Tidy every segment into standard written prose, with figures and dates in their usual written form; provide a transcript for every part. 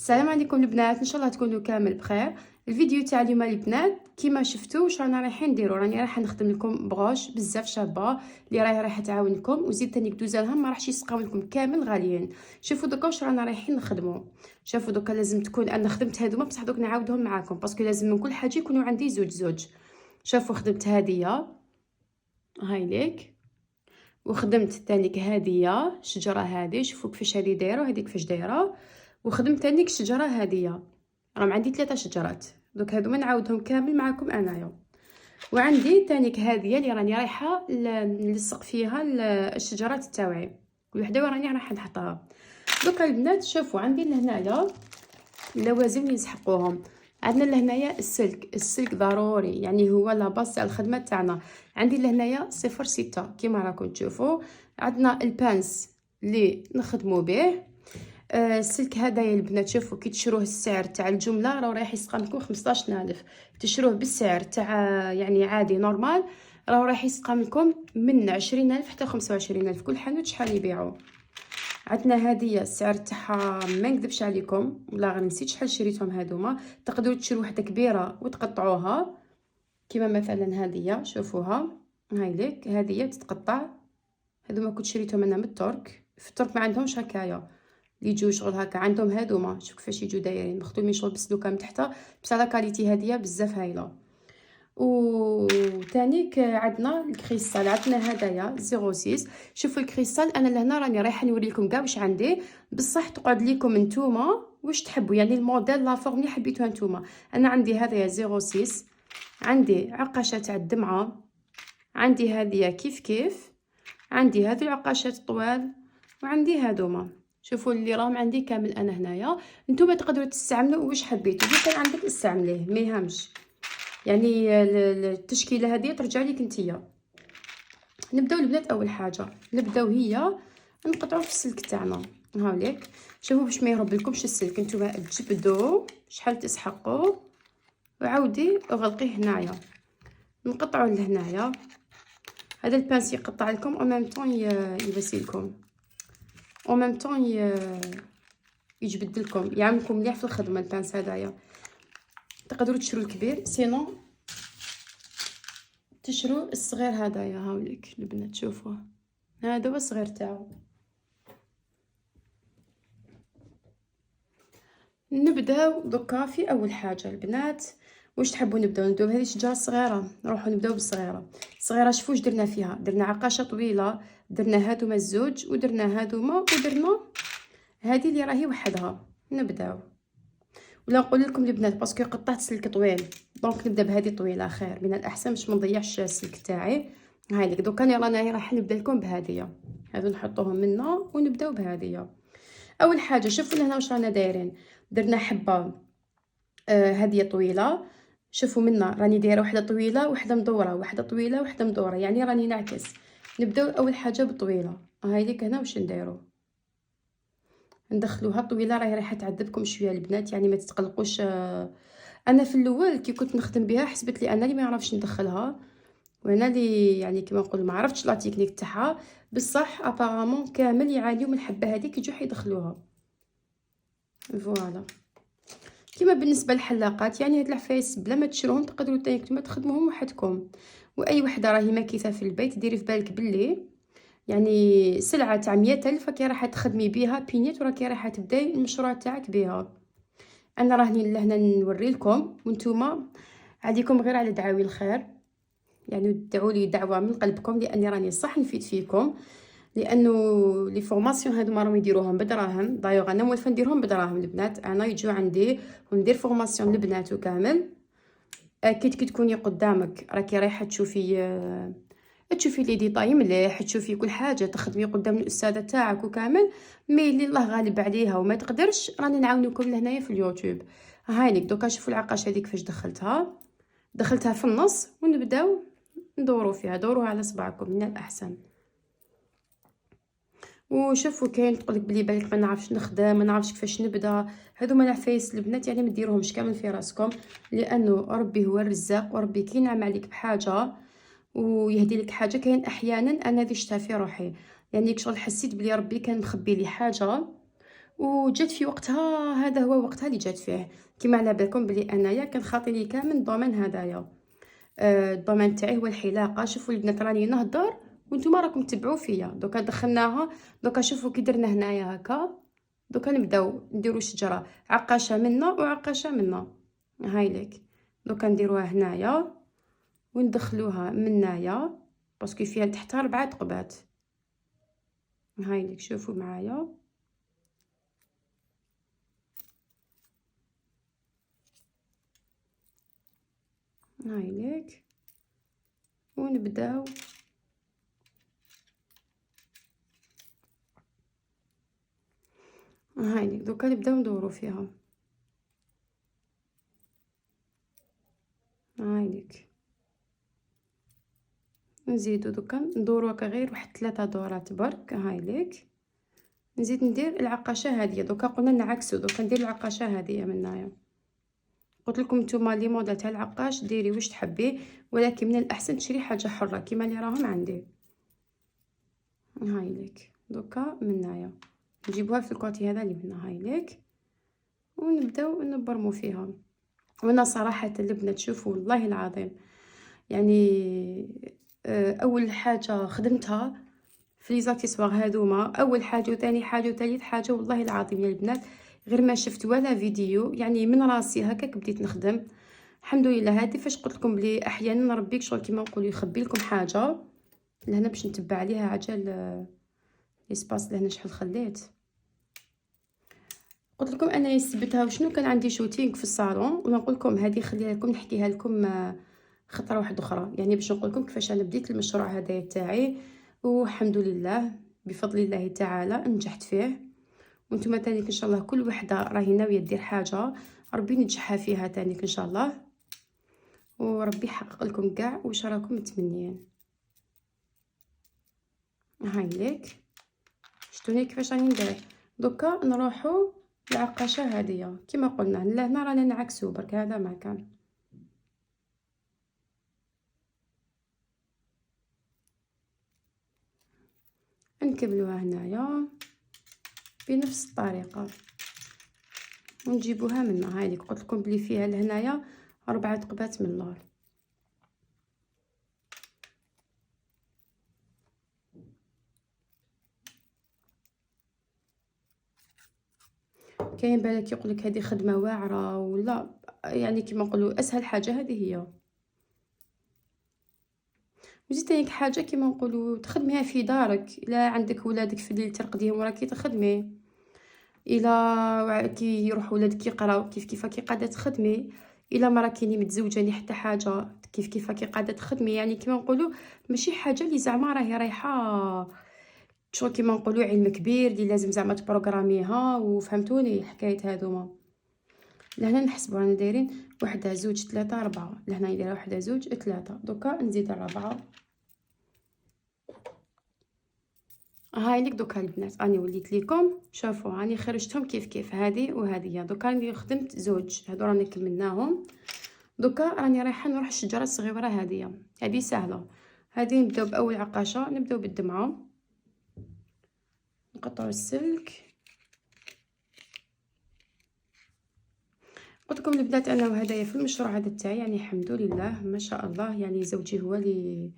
السلام عليكم البنات، ان شاء الله تكونوا كامل بخير. الفيديو تاع اليوم البنات كيما شفتوا واش رانا رايحين نديروا، راني رايحه نخدم لكم بغوش بزاف شابه اللي رايحه تعاونكم، وزيد تاني دوزالها ما راحش يسقاو لكم كامل غاليين. شوفوا دوكا واش رانا رايحين نخدموا. شوفوا دوكا لازم تكون انا خدمت هذوما بصح دوك نعاودهم معاكم باسكو لازم من كل حاجه يكونوا عندي زوج. شوفوا خدمت هذه هاي ليك، وخدمت تانيك هذه شجره هذه، شوفوا كيفاش هذه دايره وهذه كيفاش دايره، وخدمت تانيك الشجره هذه. راهم عندي 3 شجرات دوك هادو نعاودهم كامل معكم انايا. وعندي تانيك هذه اللي راني رايحه نلصق فيها الشجرات تاوعي، كل وحده راني رايحه نحطها. دوكا البنات شوفوا عندي لهنايا اللوازم اللي نسحقوهم. عندنا لهنايا السلك ضروري، يعني هو لا باس تاع الخدمه تاعنا. عندي لهنايا 06 كيما راكم تشوفوا. عندنا البانس اللي نخدموا به. السلك هذا يا البنات شوفوا كي تشروه السعر تاع الجمله راه رايح يسقى لكم 15000. تشروه بالسعر تاع يعني عادي نورمال راه رايح يسقى لكم من 20000 حتى 25000، كل حانوت شحال يبيعوا. عندنا هذه السعر تاعها ما نكذبش عليكم ولا غير نسيت شحال شريتهم هذوما. تقدروا تشرو وحده كبيره وتقطعوها كيما مثلا هذه شوفوها هاي ليك، هذه تتقطع. هذوما كنت شريتهم انا من الترك، في الترك ما عندهمش هكايا اللي يجوا شغل هكا، عندهم هذوما شوف كيفاش يجوا دايرين مخدومين شغل بسلوكه من تحت، بصح لا كاليتي هذه بزاف هايله. وتانيك عندنا الكريستال، عندنا هدايا 06. شوفوا الكريستال انا لهنا راني رايحه نوريكم كاع واش عندي، بصح تقعد ليكم نتوما واش تحبوا، يعني الموديل لا فورم اللي حبيتوها نتوما. انا عندي هذايا 06، عندي عقاشه تاع الدمعه، عندي هذه كيف عندي هذو العقاشات طوال، وعندي هذوما شوفوا اللي راهم عندي كامل انا هنايا. نتوما تقدروا تستعملوا واش حبيتوا، اللي كان عندك استعمليه ما يهمش، يعني التشكيله هذه ترجع لك نتيا. نبداو البنات اول حاجه نبداو هي نقطعوا في السلك تاعنا هاوليك. شوفوا باش ما يهرب لكمش السلك، نتوما تجبدوا شحال تسحقوا وعاودي اغلقيه هنايا، نقطعوا لهنايا. هذا البانس يقطع لكم او ميم طون يبسيلكم او ميم طون يجبد لكم، يعاونكم مليح في الخدمه البانس هذايا. تقدروا تشرو الكبير سينو تشرو الصغير هذايا هاوليك البنات شوفوه، هذا هو الصغير تاعو. نبداو دوكا في اول حاجه البنات واش تحبوا نبداو بهذه الشجره الصغيره، نروحوا نبداو بالصغيره. الصغيره شوفوا واش درنا فيها، درنا عقاشه طويله، درنا هادوما الزوج ودرنا هادوما ودرنا هذه اللي راهي وحدها. نبداو ولا نقول لكم البنات باسكو قطعت سلك طويل دونك نبدا بهذه طويله خير من الاحسن باش ما نضيعش السلك تاعي. هاي لك دوكا انا راح نبدا لكم بهذه، هذو نحطوهم منا ونبداو بهذه. اول حاجه شوفوا لهنا واش رانا دايرين، درنا حبه هذه طويله، شوفوا منا راني دايره وحده طويله وحده مدوره، وحده طويله وحده مدوره، يعني راني نعكس. نبداو اول حاجه بالطويله هاي لك هنا واش نديرو، ندخلوها طويله راهي راح تعذبكم شويه البنات يعني ما تتقلقوش. انا في الاول كي كنت نخدم بها حسبت لي انا اللي ما يعرفش ندخلها، وانا اللي يعني كما نقول ما عرفتش لا تكنيك تاعها، بصح ابارامون كامل يعانيو من الحبه هذيك يجوا يدخلوها. فوالا كيما بالنسبه للحلاقات، يعني هاد العفايس بلا ما تشروهم تقدروا نتوما تخدموهم وحدكم. واي وحده راهي ماكيثه في البيت ديري في بالك باللي يعني سلعه تاع 100,000 راكي راح تخدمي بها بينيت وراكي راح تبداي المشروع تاعك بها. انا راني لهنا نوري لكم وانتوما عليكم غير على دعاوي الخير، يعني دعوا لي دعوه من قلبكم لاني راني صح نفيد فيكم، لانه لي فورماسيون هادو ما راهم يديروهم بدراهم. دايوغ انا موالفه نديرهم بدراهم البنات، انا يجوا عندي وندير فورماسيون للبنات وكامل. اكيد كي تكوني قدامك راكي رايحه تشوفي لي ديطاي مليح، تشوفي كل حاجه تخدمي قدام الاستاذه تاعك وكامل. مي اللي الله غالب عليها وما تقدرش راني نعاونكم لهنايا في اليوتيوب. هايليك دوكا شوفوا العقاشه هذيك كيفاش دخلتها في النص، ونبداو ندورو فيها، دوروها على صباعكم من الاحسن. وشوفوا كاين تقولك بلي بالك ما نعرفش نخدم ما نعرفش كيفاش نبدا، هذوما العفايس البنات يعني ما ديروهمش كامل في راسكم، لانه ربي هو الرزاق وربي كي ينعم عليك بحاجه ويهدي لك حاجه. كاين احيانا انا اللي شتا في روحي يعني شغل حسيت بلي ربي كان مخبي لي حاجه وجات في وقتها، هذا هو وقتها اللي جات فيه. كما على بالكم بلي انايا كان خاطي لي كامل الدومين هذايا. الدومين تاعي هو الحلاقه. شوفوا البنات راني نهضر وانتم راكم تبعوا فيا. دوكا دخلناها، دوكا شوفوا كي درنا هنايا هكا. دوكا نبداو نديرو شجره عقاشه منا وعقاشه منا. هاي ليك. دوكا نديروها هنايا وندخلوها منايا باسكو فيها تحت 4 ثقبات. هاي ليك شوفوا معايا. هاي ليك ونبداو هاي ليك. دوكا نبداو ندورو فيها. هاي ليك نزيدو دوكا ندورو هكا غير واحد 3 دورات برك. هاي ليك نزيد ندير العقاشه هذه. دوكا قلنا نعكسو، دوكا ندير العقاشه هذه منايا. قلت لكم نتوما لي موديل تاع العقاش ديري واش تحبي، ولكن من الاحسن تشري حاجه حره كيما اللي راهم عندي. هاي ليك دوكا منايا نجيبوها في الكوتي هذا اللي هنا. هاي ليك ونبداو نبرمو فيها. وانا صراحه البنات تشوفوا والله العظيم يعني اول حاجه خدمتها في لي زاكسيسوار هذوما، اول حاجه وثاني حاجه وثالث حاجه والله العظيم يا البنات غير ما شفت ولا فيديو، يعني من راسي هكاك بديت نخدم. الحمد لله. هذه فاش قلت لكم بلي احيانا ربي شغل كيما نقولوا يخبي لكم حاجه لهنا باش نتبع عليها عجل. ليسباس لهنا شحال خليت. قلت لكم انا يثبتها وشنو كان عندي شوتينغ في الصالون، ونقول لكم هذه خليها لكم نحكيها لكم خطره واحده اخرى، يعني باش نقول لكم كيفاش انا بديت المشروع هذا تاعي. والحمد لله بفضل الله تعالى نجحت فيه. وانتم تانيك ان شاء الله كل وحده راهي ناويه دير حاجه ربي ينجحها فيها تانيك ان شاء الله، وربي يحقق لكم كاع واش راكم متمنيين. هاي ليك شتوني كيفاش راني ندير. دوكا نروحو العقاشه هذه كما قلنا لهنا رانا نعكسو برك هذا ما كان. نكملوها هنايا بنفس الطريقه ونجيبوها منا. هاي ليك قلت لكم بلي فيها لهنايا 4 ثقبات من اللور. كاين بالك يقولك هذه خدمه واعره ولا، يعني كيما نقولوا اسهل حاجه هذه هي. وزيد تانيك حاجه كيما نقولوا تخدميها في دارك، الا عندك ولادك في الليل ترقديهم وراكي تخدمي، الا كي يروح ولادك يقراو كيف كي قاعده تخدمي، الا ما راكيني متزوجه ني حتى حاجه كيف كي قاعده تخدمي. يعني كيما نقولوا ماشي حاجه اللي زعما راهي رايحه شغل كيما نقولوا علم كبير اللي لازم زعما تبروغراميها. وفهمتوني الحكايات هذوما. لهنا نحسبوا رانا دايرين 1 2 3 4. لهنا ندير 1 2 3. دوكا نزيد 4. هاي ليك دوكا البنات راني وليت ليكم شوفوا راني خرجتهم كيف هذه وهذه. دوكا راني خدمت زوج هادو راني كملناهم. دوكا راني رايحه نروح الشجره الصغيره هذه سهله. هذه نبداو باول عقاشه نبداو بالدمعه نقطعوا السلك. قلت لكم البنات انا وهدايا في المشروع هذا تاعي يعني الحمد لله ما شاء الله. يعني زوجي هو اللي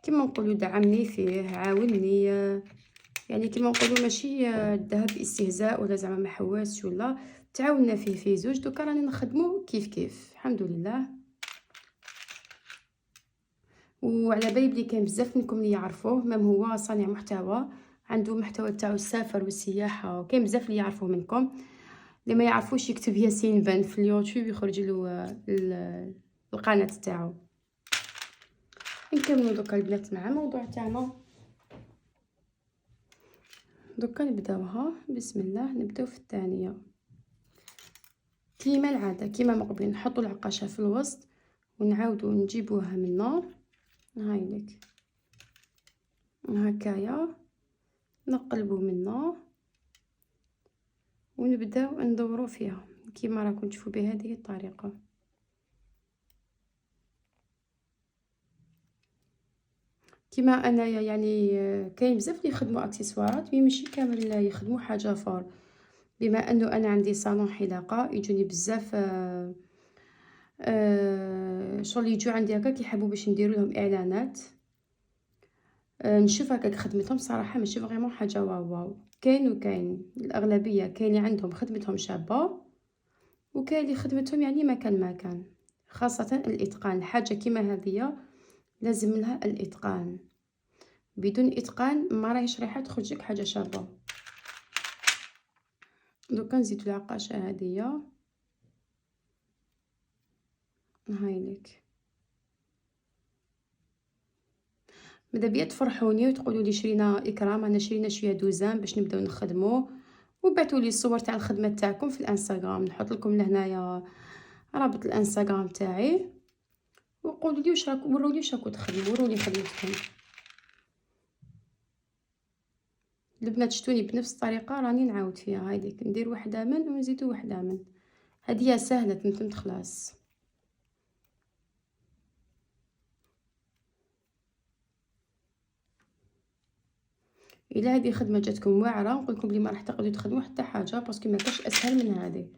كيما نقولوا دعمني فيه عاونني، يعني كيما نقولوا ماشي داها باستهزاء ولا زعما ما حواسش ولا، تعاوننا فيه زوج. دوكا راني نخدمو كيف الحمد لله. وعلى بالي بلي كاين بزاف منكم اللي يعرفوه، مام هو صانع محتوى عنده محتوى تاعو السفر والسياحه، وكاين بزاف اللي يعرفوه منكم. اللي ما يعرفوش يكتب ياسين فان في اليوتيوب يخرج له القناه تاعو. نكملوا دوكا البنات مع موضوع تاعنا. دوكا نبداوها بسم الله. نبداو في الثانيه كيما العاده كيما ما قبل نحطوا العقاشه في الوسط ونعاودوا نجيبوها من النار. هاي لك هكايا نقلبوا منه ونبداو ندوروا فيها كيما راكم تشوفوا بهذه الطريقه. كيما انايا يعني كاين بزاف اللي يخدموا اكسسوارات مي ماشي كامل يخدموا حاجه فور. بما انه انا عندي صالون حلاقه يجوني بزاف شغل يجوا عندي هكا كيحبوا باش نديروا لهم اعلانات. نشوف هكاك خدمتهم صراحه ماشي فريمون حاجه واو واو. كاين وكاين، الاغلبيه كاين اللي عندهم خدمتهم شابه، وكاين اللي خدمتهم يعني ما كان خاصه الاتقان. الحاجه كيما هذه لازم لها الاتقان، بدون اتقان ما راهيش رايحه تخرجك حاجه شابه. دوكا نزيدو العقاشه هذه، هايليك. ماذا بيا تفرحوني وتقولوا لي شرينا اكرام، انا شرينا شويه دوزان باش نبداو نخدمو، وبعثوا لي الصور تاع الخدمه تاعكم في الانستغرام. نحط لكم لهنايا رابط الانستغرام تاعي، وقولوا لي واش راكم، وروني واش راكم تخدموا، وروني خدمتكم. البنات شتوني بنفس الطريقه راني نعاود فيها. هايديك ندير وحده من ونزيدو وحده من، هذه سهله تمتمت خلاص. الا هذه خدمه جاتكم واعره نقول لكم بلي ما راح تقدروا تخدموا حتى حاجه، باسكو ما كاش اسهل من هذه.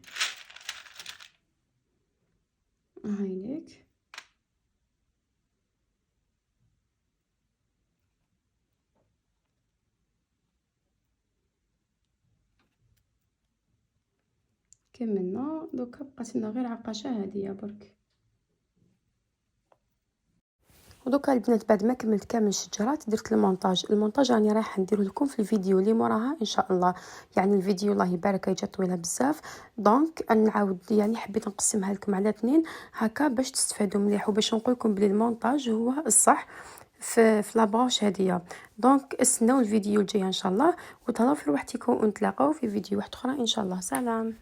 هايليك كملنا. دوكا بقات لنا غير عقاشه هذه برك. ودوكا البنات بعد ما كملت كامل الشجرات درت المونتاج راني رايحه ندير لكم في الفيديو اللي موراها ان شاء الله. يعني الفيديو الله يبارك جات طويله بزاف، دونك انا نعاود يعني حبيت نقسمها لكم على 2 هكا باش تستفادوا مليح، وباش نقول لكم بلي المونتاج هو الصح في لاباش هذه. دونك استناو الفيديو الجاي ان شاء الله، وتهلاو في روحتكم، ونتلاقاو في فيديو واحد اخرى ان شاء الله. سلام.